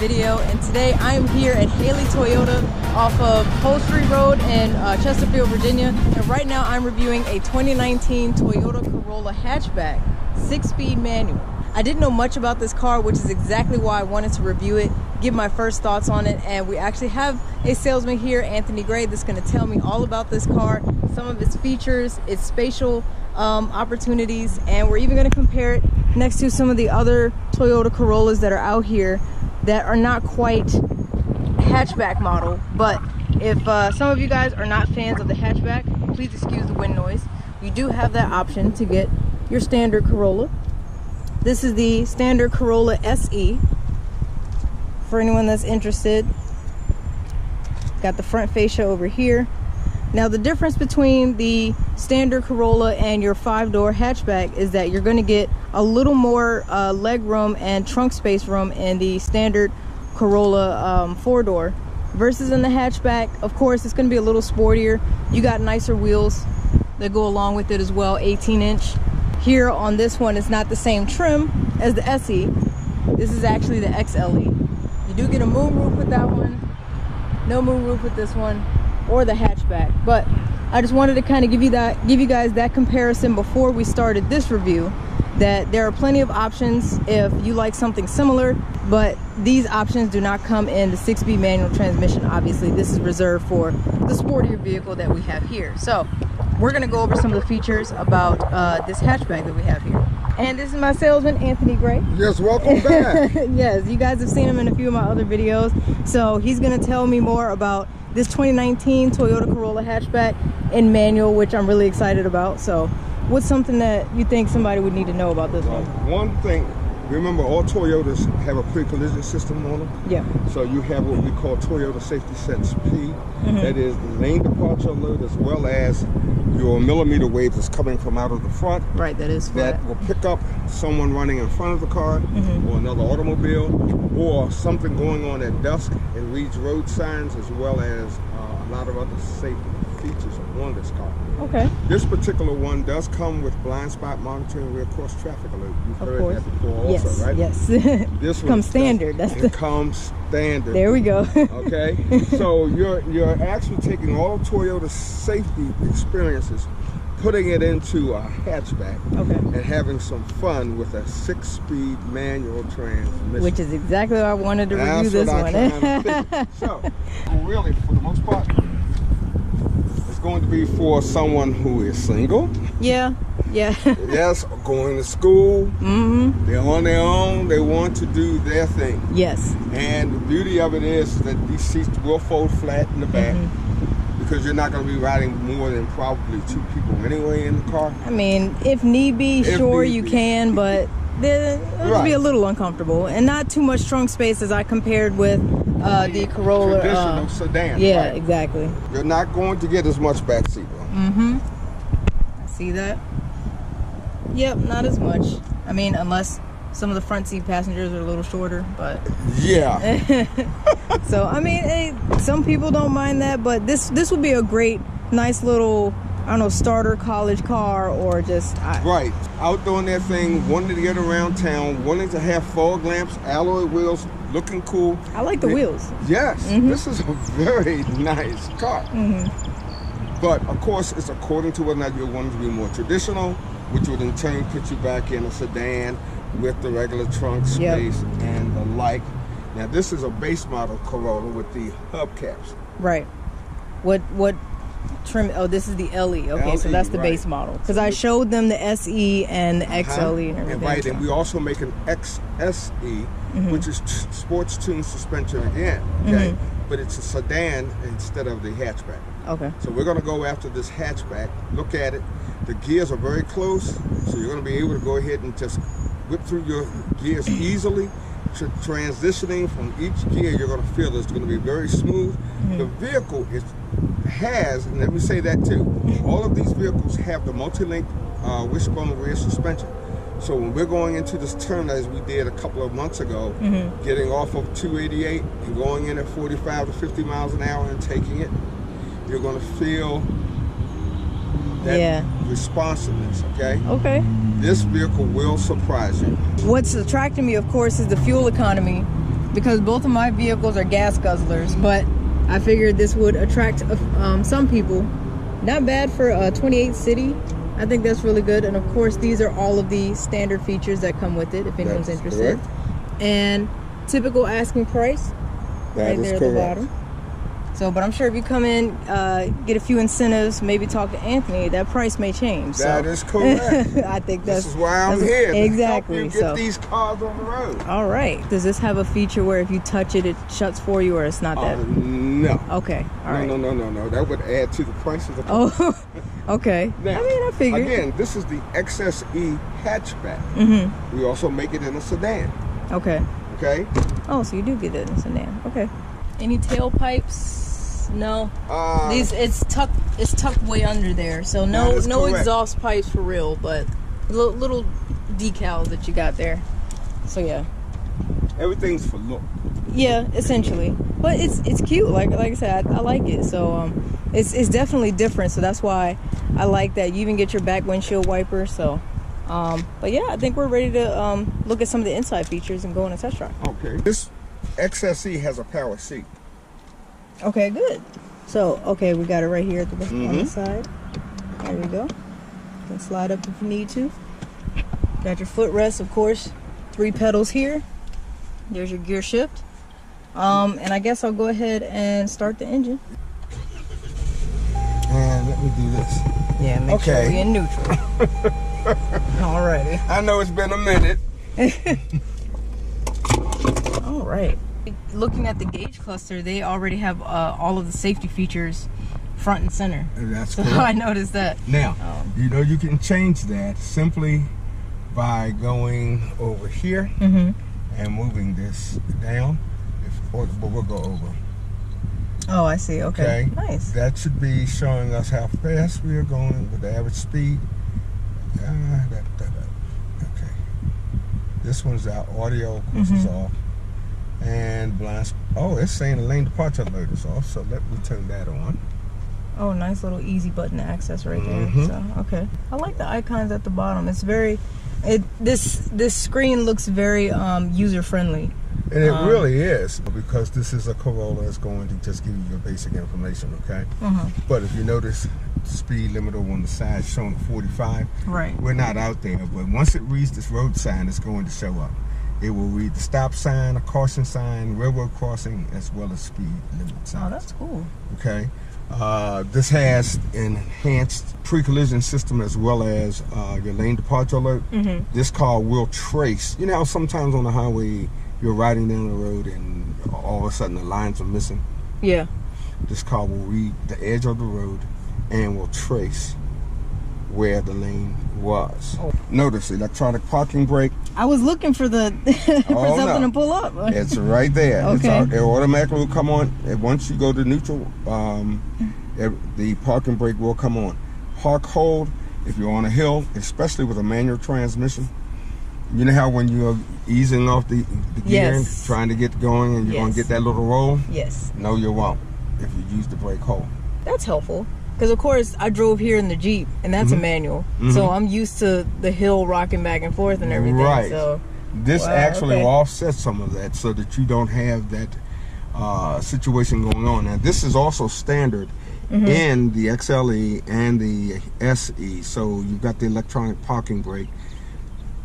video, and today I am here at Haley Toyota off of Poultry Road in Chesterfield, Virginia, and right now I'm reviewing a 2019 Toyota Corolla hatchback, 6-speed manual. I didn't know much about this car, which is exactly why I wanted to review it, give my first thoughts on it, and we actually have a salesman here, Anthony Gray, that's going to tell me all about this car, some of its features, its spatial opportunities, and we're even going to compare it next to some of the other Toyota Corollas that are out here that are not quite hatchback model. But if some of you guys are not fans of the hatchback, please excuse the wind noise. You do have that option to get your standard Corolla. This is the standard Corolla SE for anyone that's interested. Got the front fascia over here. Now the difference between the standard Corolla and your 5-door hatchback is that you're going to get a little more leg room and trunk space room in the standard Corolla 4-door versus in the hatchback. Of course, it's going to be a little sportier. You got nicer wheels that go along with it as well, 18-inch. Here on this one, it's not the same trim as the SE. This is actually the XLE. You do get a moonroof with that one, no moonroof with this one, or the hatchback. But I just wanted to kind of give you guys that comparison before we started this review, that there are plenty of options if you like something similar, but these options do not come in the 6-speed manual transmission. Obviously, this is reserved for the sportier vehicle that we have here. So we're going to go over some of the features about this hatchback that we have here. And this is my salesman, Anthony Gray. Yes, welcome back. Yes, you guys have seen him in a few of my other videos. So he's going to tell me more about this 2019 Toyota Corolla hatchback in manual, which I'm really excited about. So what's something that you think somebody would need to know about this one? One thing, remember all Toyotas have a pre-collision system on them. Yeah. So you have what we call Toyota Safety Sense P. That is the lane departure alert as well as your millimeter wave that's coming from out of the front. Right, that is flat. That will pick up someone running in front of the car or another automobile or something going on at dusk and reads road signs as well as a lot of other safety features on this car. Okay. This particular one does come with blind spot monitoring rear cross traffic alert. You've heard that before also, right? Yes. This one comes standard. It comes standard. There we go. Okay. So you're actually taking all of Toyota's safety experiences, putting it into a hatchback, and having some fun with a 6-speed manual transmission. Which is exactly what I wanted to review this one. So really, for the most part, going to be for someone who is single. Yeah. Yes, going to school. They're on their own. They want to do their thing. Yes. And the beauty of it is that these seats will fold flat in the back because you're not going to be riding more than probably 2 people anyway in the car. I mean, if need be, sure you can, but it'll be a little uncomfortable and not too much trunk space as I compared with the Corolla traditional sedan. Yeah, right. Exactly. You're not going to get as much backseat room. I see that. Yep, not as much. I mean, unless some of the front seat passengers are a little shorter, but yeah. So I mean, some people don't mind that, but this would be a great, nice little, I don't know, starter college car, or just right out doing their thing, wanting to get around town, wanting to have fog lamps, alloy wheels, looking cool. I like the wheels. Yes, this is a very nice car. But of course, it's according to whether or not you're wanting to be more traditional, which would in turn put you back in a sedan with the regular trunk space and the like. Now, this is a base model Corolla with the hubcaps. Right. What trim? Oh, this is the LE. Okay, LE, so that's the base model. Because I showed them the SE and the XLE and everything. Right, and we also make an XSE, which is sports tuned suspension again. Okay, but it's a sedan instead of the hatchback. Okay. So we're going to go after this hatchback. Look at it. The gears are very close, so you're going to be able to go ahead and just whip through your gears easily. Transitioning from each gear, you're going to feel it's going to be very smooth. The vehicle has, and let me say that too, all of these vehicles have the multi-link wishbone rear suspension. So when we're going into this turn, as we did a couple of months ago, getting off of 288 and going in at 45 to 50 miles an hour and taking it, you're going to feel that responsiveness, okay? Okay. This vehicle will surprise you. What's attracting me, of course, is the fuel economy because both of my vehicles are gas guzzlers, but I figured this would attract some people. Not bad for a 28 city. I think that's really good. And of course, these are all of the standard features that come with it, if anyone's interested. Correct. And typical asking price, right there at the bottom. So, but I'm sure if you come in, get a few incentives, maybe talk to Anthony, that price may change. That is correct. I think this is why I'm here. Exactly. To help you get these cars on the road. All right. Does this have a feature where if you touch it, it shuts for you, or it's not that? No. Okay. All right. No. That would add to the price of the car. Oh, okay. Now, I mean, I figured. Again, this is the XSE hatchback. Mm-hmm. We also make it in a sedan. Okay. Okay. Oh, so you do get it in a sedan. Okay. Any tailpipes? No. These it's tucked way under there, so no exhaust pipes for real, but little decals that you got there. So yeah. Everything's for look. Yeah, essentially, but it's cute. Like I said, I like it. So it's definitely different. So that's why I like that. You even get your back windshield wiper. So, but yeah, I think we're ready to look at some of the inside features and go on a test drive. Okay. This XSE has a power seat. Okay, good. So, okay, we got it right here at the on the side. There we go. You can slide up if you need to. Got your footrest, of course. 3 pedals here. There's your gear shift. And I guess I'll go ahead and start the engine. And let me do this. Yeah, make sure we're in neutral. Alrighty. I know it's been a minute. All right. Looking at the gauge cluster, they already have all of the safety features front and center. That's so correct. I noticed that. Now, you know you can change that simply by going over here and moving this down. But we'll go over. Oh, I see. Okay. Nice. That should be showing us how fast we are going with the average speed. Okay. This one's our audio, of course, is off. And blind spot. Oh, it's saying the lane departure alert is off, so let me turn that on. Oh, nice little easy button to access right there. So, okay. I like the icons at the bottom. It's very, this screen looks very user friendly. And it really is, because this is a Corolla. It's going to just give you your basic information, okay? But if you notice, the speed limiter on the side is showing 45. Right. We're not out there, but once it reads this road sign, it's going to show up. It will read the stop sign, a caution sign, railroad crossing, as well as speed limit signs. Oh, that's cool. Okay. This has an enhanced pre-collision system as well as your lane departure alert. This car will trace. You know how sometimes on the highway you're riding down the road and all of a sudden the lines are missing? Yeah. This car will read the edge of the road and will trace where the lane was. Notice electronic parking brake. I was looking for the for something to pull up. It's right there. Okay. It automatically will come on. And once you go to neutral, the parking brake will come on. Park hold if you're on a hill, especially with a manual transmission. You know how when you're easing off the gear and trying to get going and you're going to get that little roll? Yes. No, you won't if you use the brake hold. That's helpful. Because, of course, I drove here in the Jeep, and that's a manual. So I'm used to the hill rocking back and forth and everything. Right. So, this actually offsets some of that so that you don't have that situation going on. Now, this is also standard in the XLE and the SE. So you've got the electronic parking brake,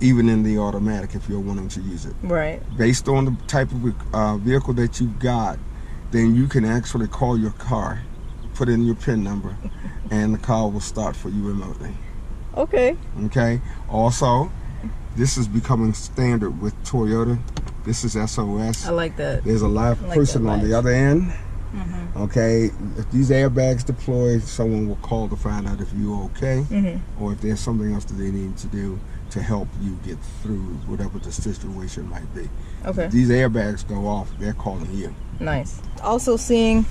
even in the automatic if you're wanting to use it. Right. Based on the type of vehicle that you've got, then you can actually call your car, put in your PIN number, and the car will start for you remotely. Okay. Okay. Also, this is becoming standard with Toyota. This is SOS. I like that. There's a live person on the other end. Okay. If these airbags deploy, someone will call to find out if you're okay, or if there's something else that they need to do to help you get through whatever the situation might be. Okay. If these airbags go off, they're calling you. Nice. Also seeing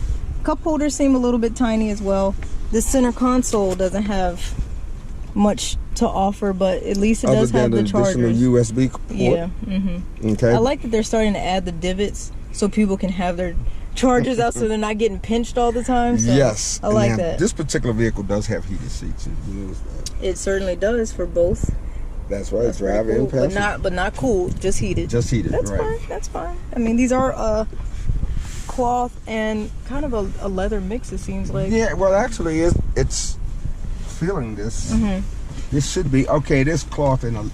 cup holders seem a little bit tiny as well. This center console doesn't have much to offer, but at least it does have the chargers. USB port. Yeah. Okay. I like that they're starting to add the divots so people can have their chargers out so they're not getting pinched all the time. So yes. I like that. This particular vehicle does have heated seats. You notice that? It certainly does for both That's right. Driver and passenger. But not cooled, just heated. Just heated. That's right. fine. That's fine. I mean, these are cloth and kind of a leather mix. It seems like. Yeah. Well, actually, it's feeling this. This should be okay. This cloth in a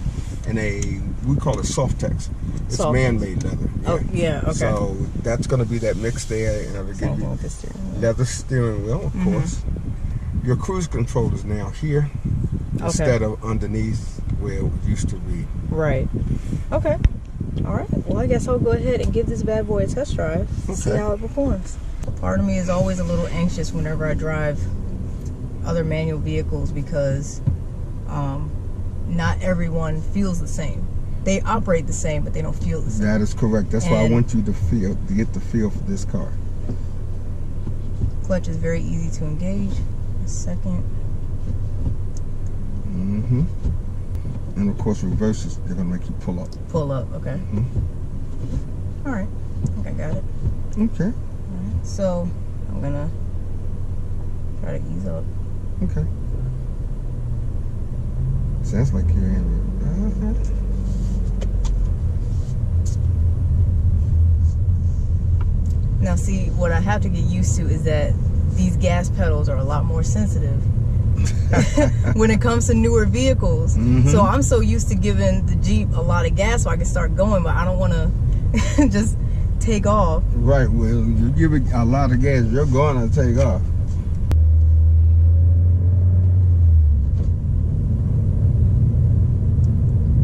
we call it soft tex. It's man-made leather. Yeah. Oh yeah. Okay. So that's going to be that mix there, and it'll give you leather steering wheel, of course. Your cruise control is now here instead of underneath where it used to be. Right. Okay. All right. Well, I guess I'll go ahead and give this bad boy a test drive. See how it performs. Part of me is always a little anxious whenever I drive other manual vehicles because not everyone feels the same. They operate the same, but they don't feel the same. That is correct. That's why I want you to get the feel for this car. Clutch is very easy to engage. A second. And of course, reverses, they're gonna make you pull up. Pull up, okay. All right, I think I got it. Okay. All right. So I'm gonna try to ease up. Okay. Sounds like you're in. Now, see, what I have to get used to is that these gas pedals are a lot more sensitive when it comes to newer vehicles. So I'm so used to giving the Jeep a lot of gas so I can start going, but I don't want to just take off. Right. Well, you give it a lot of gas, you're going to take off.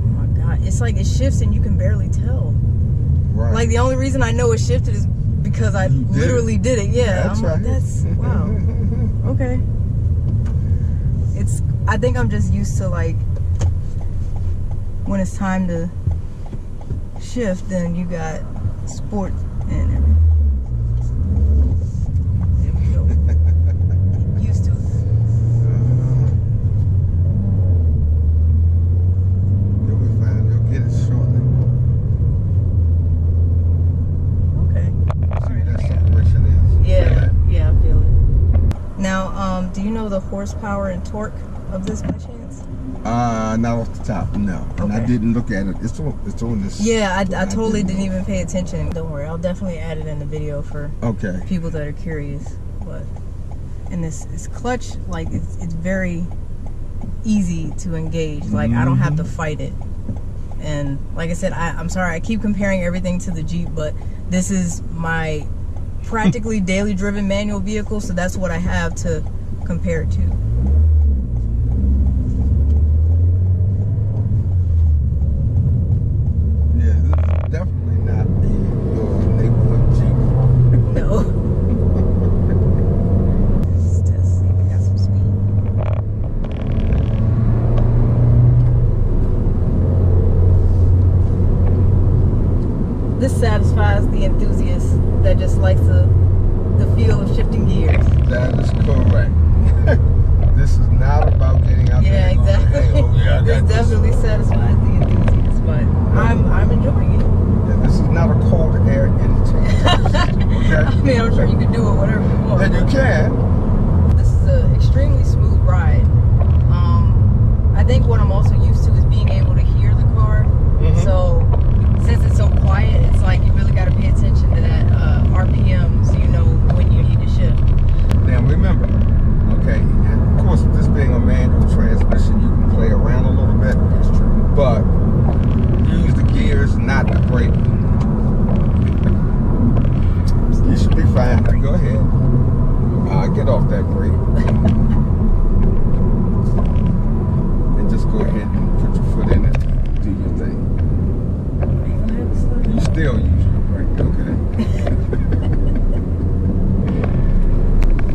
Oh my God. It's like it shifts and you can barely tell. Right. Like the only reason I know it shifted is because I literally did it. Yeah. That's right. That's, wow. Okay. I think I'm just used to like when it's time to shift, then you got sport and everything. There we go. Get used to it. You'll be fine. You'll get it shortly. Okay. See what that separation is. Yeah. Yeah, I feel it. Now, do you know the horsepower and torque of this by chance? Not off the top, no. And I didn't look at it. It's on this. Yeah, I totally didn't even pay attention. Don't worry, I'll definitely add it in the video for people that are curious. But and this clutch, like it's very easy to engage. Like I don't have to fight it. And like I said, I'm sorry, I keep comparing everything to the Jeep, but this is my practically daily driven manual vehicle, so that's what I have to compare it to. Yeah, this is definitely not your neighborhood Jeep. No. Let's test, see if we got some speed. This satisfies the enthusiast that just likes the feel of shifting gears. That is correct. This is not about getting out there. Yeah, exactly. Hey, oh, yeah, this definitely satisfies the enthusiast, but I'm enjoying it. Yeah, this is not a cold air intake. Okay? I mean, I'm sure you can do it whatever you want. Then you can. This is an extremely smooth ride. I think what I'm also used to is being able to hear the car. So since it's so quiet, it's like you really got to pay attention to that RPM so you know when you need to shift. Now remember, okay, and of course this being a manual transmission, you can play around a little bit. That's true. But use the gears, not the brake. You should be fine. Go ahead. Get off that brake. And just go ahead and put your foot in it. Do your thing. You still use your brake, okay?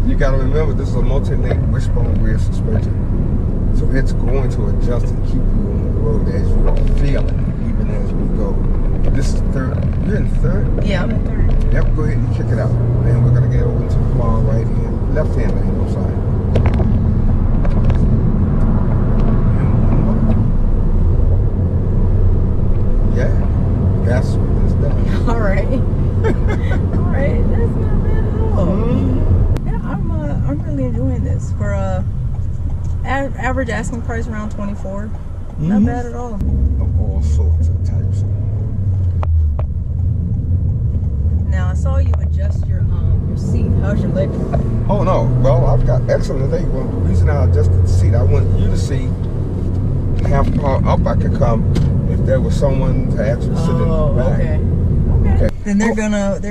You gotta remember, this is a multi-link wishbone rear suspension. So it's going to adjust and keep you on the road as you feel it, even as we go. This is third. You're in third? Yeah, I'm in third. Yep, go ahead and kick it out. Then we're gonna get over into the far right hand, left hand lane, I'm sorry. Yeah, that's what this does. All right. All right, that's not bad at all. Yeah, I'm really enjoying this. For average asking price around 24. Not bad at all. Of all sorts of types. Now I saw you adjust your seat. How's your leg? Oh no, well I've got excellent leg. Well, the reason I adjusted the seat, I want you to see how far up I could come if there was someone to actually sit in the back. Okay. Then they're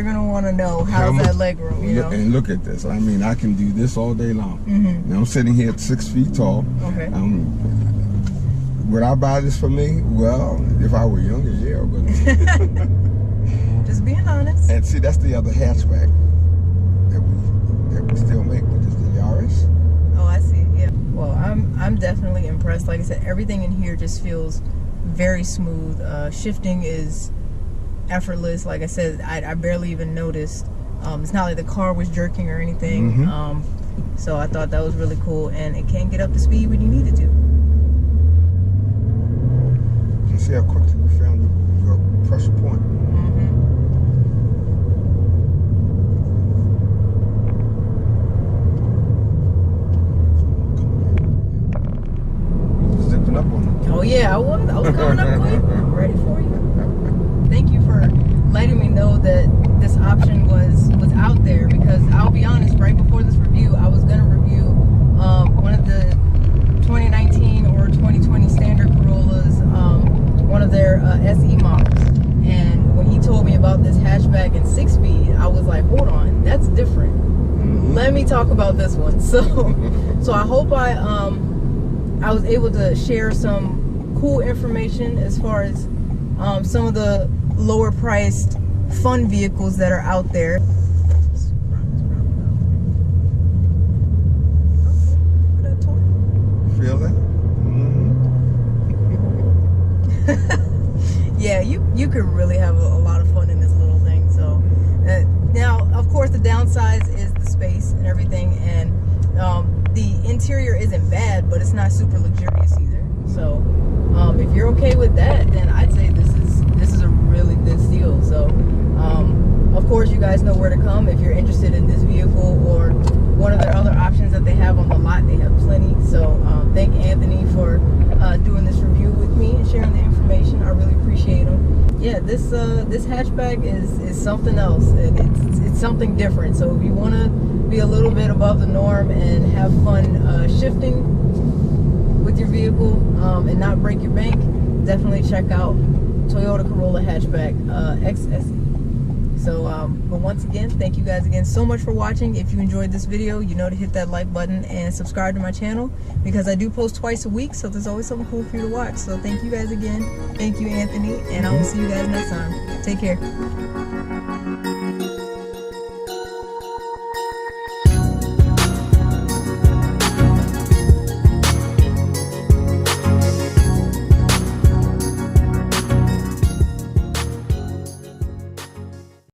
gonna want to know how's that leg room, you know? And look at this. I mean, I can do this all day long. Now, I'm sitting here at 6 feet tall. Okay. Would I buy this for me? Well, if I were younger, yeah. But just being honest. And see, that's the other hatchback that we still make, which is the Yaris. Oh, I see. Yeah. Well, I'm definitely impressed. Like I said, everything in here just feels very smooth. Shifting is effortless. Like I said, I barely even noticed. It's not like the car was jerking or anything. So I thought that was really cool, and it can get up to speed when you need it to. You see how quickly we found your pressure point. Zipping up on them. Oh yeah, I was coming up quick. Ready for you. Thank you for letting me know that this option was out there, because I'll be honest, right before this review, I was gonna review one of the 2019 or 2020 standard Corollas, one of their SE models. And when he told me about this hatchback and 6-speed, I was like, hold on, that's different. Let me talk about this one. So I hope I was able to share some cool information as far as some of the lower priced fun vehicles that are out there. Feel that? Yeah, you could really have a lot of fun in this little thing. So now, of course, the downsides is the space and everything, and the interior isn't bad, but it's not super luxurious either. So if you're okay with that, then I'd say this is a really good deal. So of course, you guys know where to come if you're interested in this vehicle or one of their other options that they have on the lot. They have plenty. So thank Anthony for doing this review with me and sharing the information. I really appreciate him. Yeah, this hatchback is something else, and it's something different. So if you want to be a little bit above the norm and have fun shifting with your vehicle and not break your bank, definitely check out Toyota Corolla Hatchback XSE. So, but once again, thank you guys again so much for watching. If you enjoyed this video, you know to hit that like button and subscribe to my channel, because I do post twice a week, so there's always something cool for you to watch. So thank you guys again. Thank you, Anthony, and I will see you guys next time. Take care.